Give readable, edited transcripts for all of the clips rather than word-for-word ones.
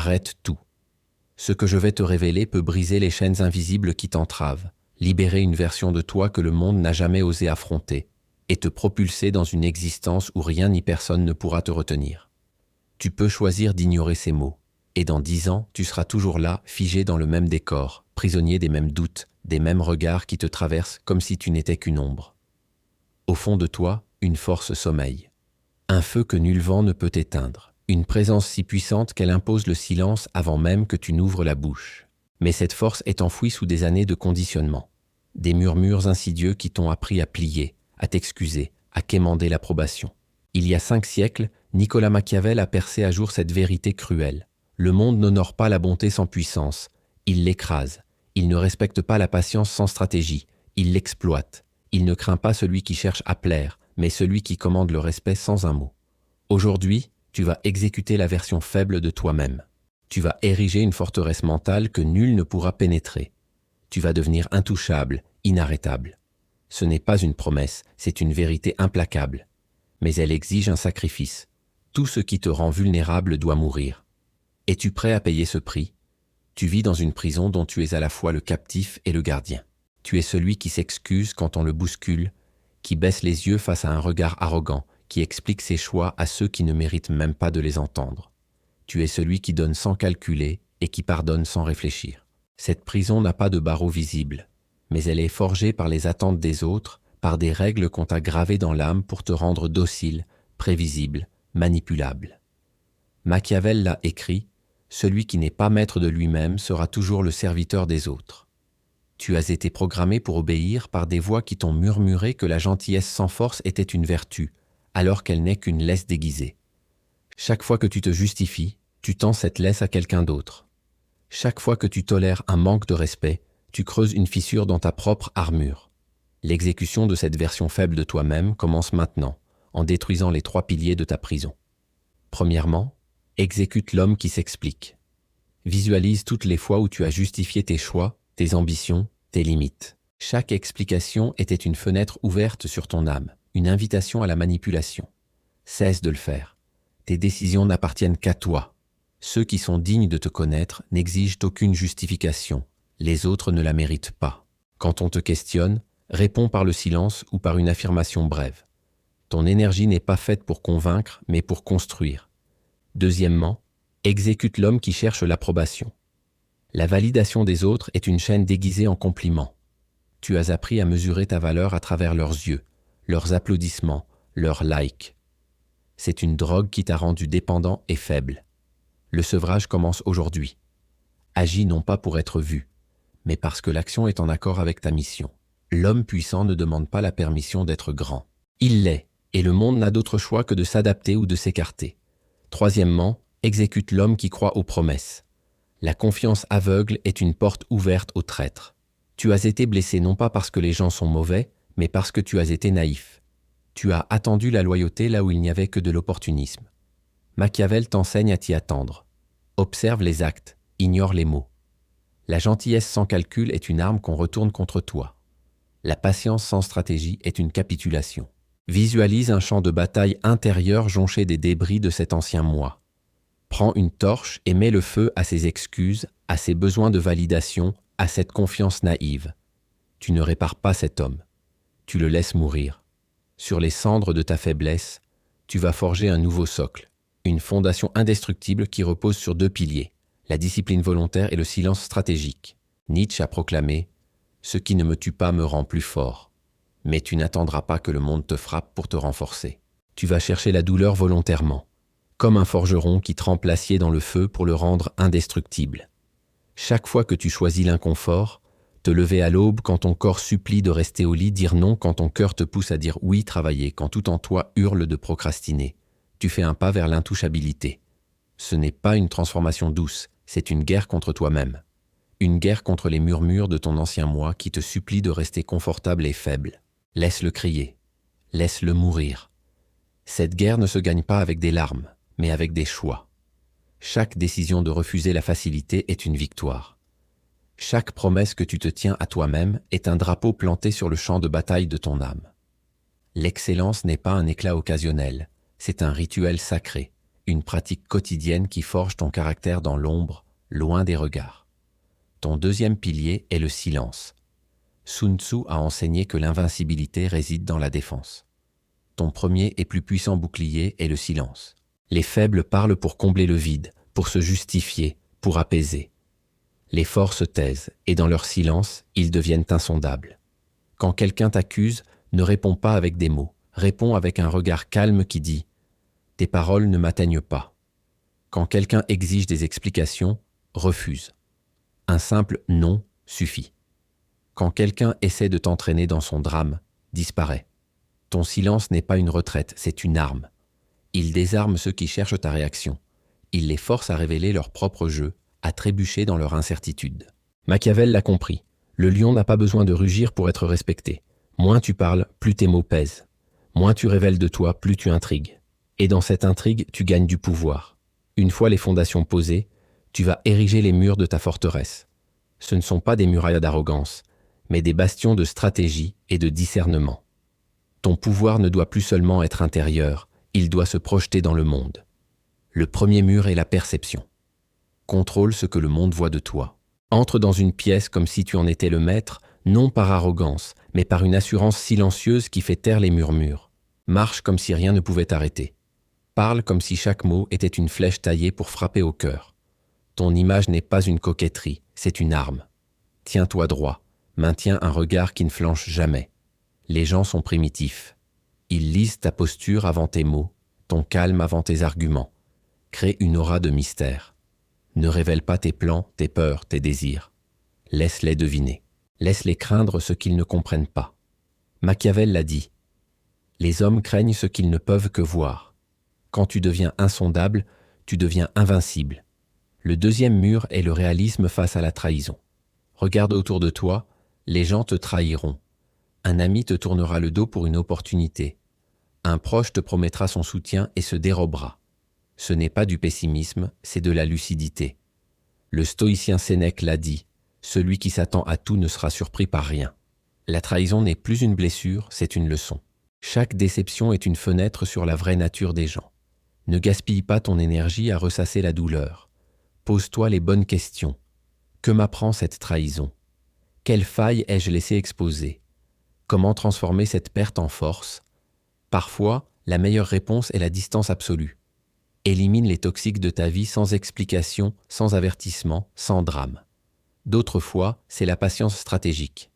Arrête tout. Ce que je vais te révéler peut briser les chaînes invisibles qui t'entravent, libérer une version de toi que le monde n'a jamais osé affronter, et te propulser dans une existence où rien ni personne ne pourra te retenir. Tu peux choisir d'ignorer ces mots, et dans 10 ans, tu seras toujours là, figé dans le même décor, prisonnier des mêmes doutes, des mêmes regards qui te traversent comme si tu n'étais qu'une ombre. Au fond de toi, une force sommeille. Un feu que nul vent ne peut éteindre. Une présence si puissante qu'elle impose le silence avant même que tu n'ouvres la bouche. Mais cette force est enfouie sous des années de conditionnement. Des murmures insidieux qui t'ont appris à plier, à t'excuser, à quémander l'approbation. Il y a 5 siècles, Nicolas Machiavel a percé à jour cette vérité cruelle. Le monde n'honore pas la bonté sans puissance. Il l'écrase. Il ne respecte pas la patience sans stratégie. Il l'exploite. Il ne craint pas celui qui cherche à plaire, mais celui qui commande le respect sans un mot. Aujourd'hui, tu vas exécuter la version faible de toi-même. Tu vas ériger une forteresse mentale que nul ne pourra pénétrer. Tu vas devenir intouchable, inarrêtable. Ce n'est pas une promesse, c'est une vérité implacable. Mais elle exige un sacrifice. Tout ce qui te rend vulnérable doit mourir. Es-tu prêt à payer ce prix? Tu vis dans une prison dont tu es à la fois le captif et le gardien. Tu es celui qui s'excuse quand on le bouscule, qui baisse les yeux face à un regard arrogant, qui explique ses choix à ceux qui ne méritent même pas de les entendre. Tu es celui qui donne sans calculer et qui pardonne sans réfléchir. Cette prison n'a pas de barreaux visibles, mais elle est forgée par les attentes des autres, par des règles qu'on t'a gravées dans l'âme pour te rendre docile, prévisible, manipulable. Machiavel l'a écrit, « Celui qui n'est pas maître de lui-même sera toujours le serviteur des autres ». Tu as été programmé pour obéir par des voix qui t'ont murmuré que la gentillesse sans force était une vertu, alors qu'elle n'est qu'une laisse déguisée. Chaque fois que tu te justifies, tu tends cette laisse à quelqu'un d'autre. Chaque fois que tu tolères un manque de respect, tu creuses une fissure dans ta propre armure. L'exécution de cette version faible de toi-même commence maintenant, en détruisant les 3 piliers de ta prison. Premièrement, exécute l'homme qui s'explique. Visualise toutes les fois où tu as justifié tes choix, tes ambitions, tes limites. Chaque explication était une fenêtre ouverte sur ton âme, une invitation à la manipulation. Cesse de le faire. Tes décisions n'appartiennent qu'à toi. Ceux qui sont dignes de te connaître n'exigent aucune justification. Les autres ne la méritent pas. Quand on te questionne, réponds par le silence ou par une affirmation brève. Ton énergie n'est pas faite pour convaincre, mais pour construire. Deuxièmement, exécute l'homme qui cherche l'approbation. La validation des autres est une chaîne déguisée en compliments. Tu as appris à mesurer ta valeur à travers leurs yeux, leurs applaudissements, leurs likes. C'est une drogue qui t'a rendu dépendant et faible. Le sevrage commence aujourd'hui. Agis non pas pour être vu, mais parce que l'action est en accord avec ta mission. L'homme puissant ne demande pas la permission d'être grand. Il l'est, et le monde n'a d'autre choix que de s'adapter ou de s'écarter. Troisièmement, exécute l'homme qui croit aux promesses. La confiance aveugle est une porte ouverte aux traîtres. Tu as été blessé non pas parce que les gens sont mauvais, mais parce que tu as été naïf. Tu as attendu la loyauté là où il n'y avait que de l'opportunisme. Machiavel t'enseigne à t'y attendre. Observe les actes, ignore les mots. La gentillesse sans calcul est une arme qu'on retourne contre toi. La patience sans stratégie est une capitulation. Visualise un champ de bataille intérieur jonché des débris de cet ancien moi. Prends une torche et mets le feu à ses excuses, à ses besoins de validation, à cette confiance naïve. Tu ne répares pas cet homme. Tu le laisses mourir. Sur les cendres de ta faiblesse, tu vas forger un nouveau socle, une fondation indestructible qui repose sur 2 piliers, la discipline volontaire et le silence stratégique. Nietzsche a proclamé « Ce qui ne me tue pas me rend plus fort ». Mais tu n'attendras pas que le monde te frappe pour te renforcer. Tu vas chercher la douleur volontairement, comme un forgeron qui trempe l'acier dans le feu pour le rendre indestructible. Chaque fois que tu choisis l'inconfort, te lever à l'aube quand ton corps supplie de rester au lit, dire non quand ton cœur te pousse à dire oui, travailler quand tout en toi hurle de procrastiner, tu fais un pas vers l'intouchabilité. Ce n'est pas une transformation douce, c'est une guerre contre toi-même. Une guerre contre les murmures de ton ancien moi qui te supplie de rester confortable et faible. Laisse-le crier, laisse-le mourir. Cette guerre ne se gagne pas avec des larmes, mais avec des choix. Chaque décision de refuser la facilité est une victoire. Chaque promesse que tu te tiens à toi-même est un drapeau planté sur le champ de bataille de ton âme. L'excellence n'est pas un éclat occasionnel, c'est un rituel sacré, une pratique quotidienne qui forge ton caractère dans l'ombre, loin des regards. Ton deuxième pilier est le silence. Sun Tzu a enseigné que l'invincibilité réside dans la défense. Ton premier et plus puissant bouclier est le silence. Les faibles parlent pour combler le vide, pour se justifier, pour apaiser. Les forts se taisent, et dans leur silence, ils deviennent insondables. Quand quelqu'un t'accuse, ne réponds pas avec des mots, réponds avec un regard calme qui dit « Tes paroles ne m'atteignent pas ». Quand quelqu'un exige des explications, refuse. Un simple « non » suffit. Quand quelqu'un essaie de t'entraîner dans son drame, disparaît. Ton silence n'est pas une retraite, c'est une arme. Il désarme ceux qui cherchent ta réaction. Il les force à révéler leur propre jeu, à trébucher dans leur incertitude. Machiavel l'a compris. Le lion n'a pas besoin de rugir pour être respecté. Moins tu parles, plus tes mots pèsent. Moins tu révèles de toi, plus tu intrigues. Et dans cette intrigue, tu gagnes du pouvoir. Une fois les fondations posées, tu vas ériger les murs de ta forteresse. Ce ne sont pas des murailles d'arrogance, mais des bastions de stratégie et de discernement. Ton pouvoir ne doit plus seulement être intérieur, il doit se projeter dans le monde. Le premier mur est la perception. Contrôle ce que le monde voit de toi. Entre dans une pièce comme si tu en étais le maître, non par arrogance, mais par une assurance silencieuse qui fait taire les murmures. Marche comme si rien ne pouvait t'arrêter. Parle comme si chaque mot était une flèche taillée pour frapper au cœur. Ton image n'est pas une coquetterie, c'est une arme. Tiens-toi droit, maintiens un regard qui ne flanche jamais. Les gens sont primitifs. Ils lisent ta posture avant tes mots, ton calme avant tes arguments. Crée une aura de mystère. Ne révèle pas tes plans, tes peurs, tes désirs. Laisse-les deviner. Laisse-les craindre ce qu'ils ne comprennent pas. Machiavel l'a dit. Les hommes craignent ce qu'ils ne peuvent que voir. Quand tu deviens insondable, tu deviens invincible. Le deuxième mur est le réalisme face à la trahison. Regarde autour de toi, les gens te trahiront. Un ami te tournera le dos pour une opportunité. Un proche te promettra son soutien et se dérobera. Ce n'est pas du pessimisme, c'est de la lucidité. Le stoïcien Sénèque l'a dit, celui qui s'attend à tout ne sera surpris par rien. La trahison n'est plus une blessure, c'est une leçon. Chaque déception est une fenêtre sur la vraie nature des gens. Ne gaspille pas ton énergie à ressasser la douleur. Pose-toi les bonnes questions. Que m'apprend cette trahison? Quelle faille ai-je laissé exposer? Comment transformer cette perte en force? Parfois, la meilleure réponse est la distance absolue. Élimine les toxiques de ta vie sans explication, sans avertissement, sans drame. D'autres fois, c'est la patience stratégique.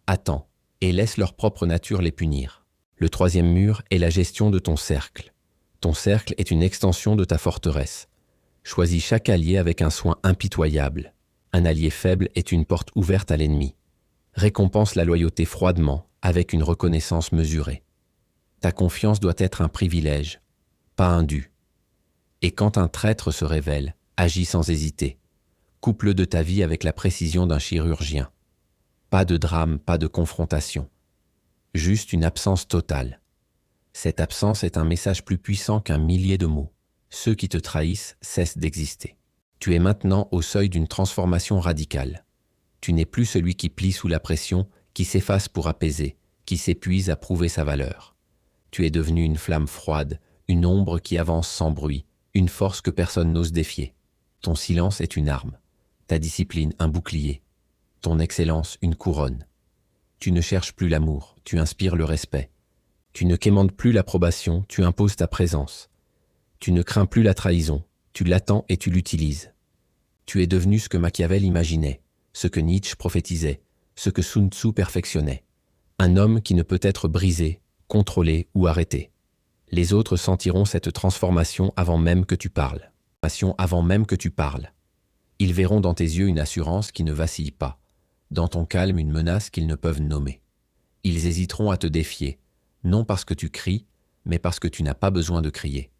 Attends, et laisse leur propre nature les punir. Le troisième mur est la gestion de ton cercle. Ton cercle est une extension de ta forteresse. Choisis chaque allié avec un soin impitoyable. Un allié faible est une porte ouverte à l'ennemi. Récompense la loyauté froidement, avec une reconnaissance mesurée. Ta confiance doit être un privilège, pas un dû. Et quand un traître se révèle, agis sans hésiter. Coupe-le de ta vie avec la précision d'un chirurgien. Pas de drame, pas de confrontation. Juste une absence totale. Cette absence est un message plus puissant qu'un millier de mots. Ceux qui te trahissent cessent d'exister. Tu es maintenant au seuil d'une transformation radicale. Tu n'es plus celui qui plie sous la pression, qui s'efface pour apaiser, qui s'épuise à prouver sa valeur. Tu es devenu une flamme froide, une ombre qui avance sans bruit, une force que personne n'ose défier. Ton silence est une arme, ta discipline un bouclier, ton excellence une couronne. Tu ne cherches plus l'amour, tu inspires le respect. Tu ne quémandes plus l'approbation, tu imposes ta présence. Tu ne crains plus la trahison, tu l'attends et tu l'utilises. Tu es devenu ce que Machiavel imaginait, ce que Nietzsche prophétisait, ce que Sun Tzu perfectionnait. Un homme qui ne peut être brisé, contrôlé ou arrêté. Les autres sentiront cette transformation avant même que tu parles. Avant même que tu parles. Ils verront dans tes yeux une assurance qui ne vacille pas, dans ton calme une menace qu'ils ne peuvent nommer. Ils hésiteront à te défier, non parce que tu cries, mais parce que tu n'as pas besoin de crier.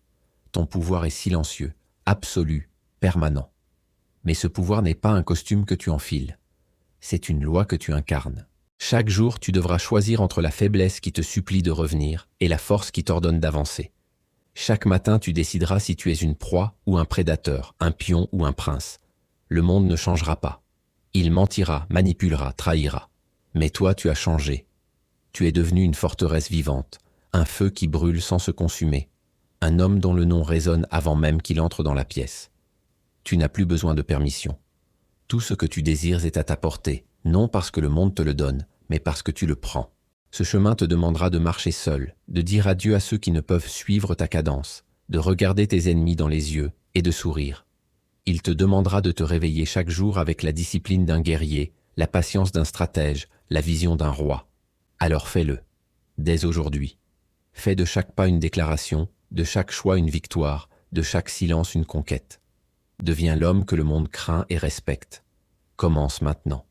Ton pouvoir est silencieux, absolu, permanent. Mais ce pouvoir n'est pas un costume que tu enfiles. C'est une loi que tu incarnes. Chaque jour, tu devras choisir entre la faiblesse qui te supplie de revenir et la force qui t'ordonne d'avancer. Chaque matin, tu décideras si tu es une proie ou un prédateur, un pion ou un prince. Le monde ne changera pas. Il mentira, manipulera, trahira. Mais toi, tu as changé. Tu es devenu une forteresse vivante, un feu qui brûle sans se consumer. un homme dont le nom résonne avant même qu'il entre dans la pièce. Tu n'as plus besoin de permission. Tout ce que tu désires est à ta portée, non parce que le monde te le donne, mais parce que tu le prends. Ce chemin te demandera de marcher seul, de dire adieu à ceux qui ne peuvent suivre ta cadence, de regarder tes ennemis dans les yeux et de sourire. Il te demandera de te réveiller chaque jour avec la discipline d'un guerrier, la patience d'un stratège, la vision d'un roi. Alors fais-le, dès aujourd'hui. Fais de chaque pas une déclaration, de chaque choix une victoire, de chaque silence une conquête. Deviens l'homme que le monde craint et respecte. Commence maintenant.